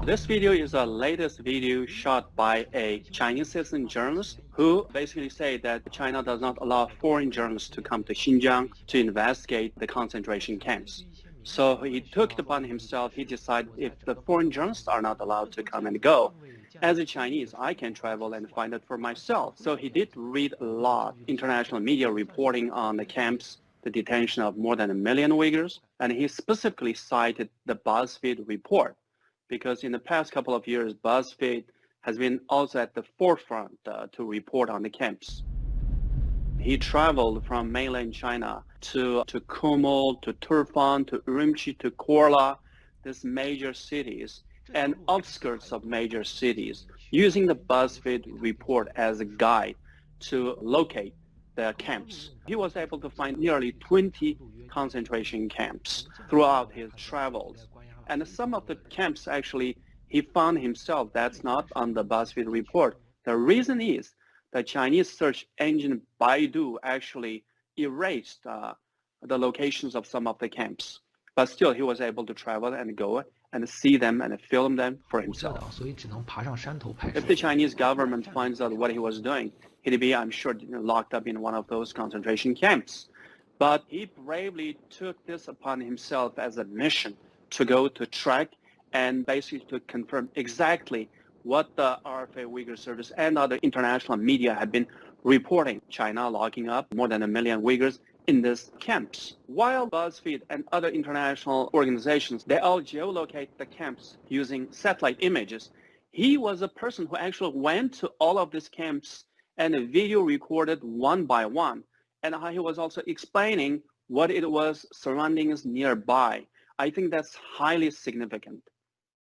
This video is the latest video shot by a Chinese citizen journalist who basically said that China does not allow foreign journalists to come to Xinjiang to investigate the concentration camps. So he took it upon himself, he decided if the foreign journalists are not allowed to come and go, as a Chinese, I can travel and find it for myself. So he did read a lot international media reporting on the camps, the detention of more than 1 million Uyghurs, and he specifically cited the BuzzFeed report, because in the past couple of years, BuzzFeed has been also at the forefront to report on the camps. He traveled from mainland China to Kumul, to Turfan, to Urumqi, to Korla, these major cities and outskirts of major cities, using the BuzzFeed report as a guide to locate the camps. He was able to find nearly 20 concentration camps throughout his travels. And some of the camps, actually, he found himself that's not on the BuzzFeed report. The reason is the Chinese search engine Baidu actually erased the locations of some of the camps. But still, he was able to travel and go and see them and film them for himself. If the Chinese government finds out what he was doing, he'd be, I'm sure, locked up in one of those concentration camps. But he bravely took this upon himself as a mission to go to track and basically to confirm exactly what the RFA Uyghur Service and other international media have been reporting. China locking up more than 1 million Uyghurs in these camps. While BuzzFeed and other international organizations, they all geolocate the camps using satellite images, he was a person who actually went to all of these camps and video recorded one by one. And he was also explaining what it was surroundings nearby. I think that's highly significant.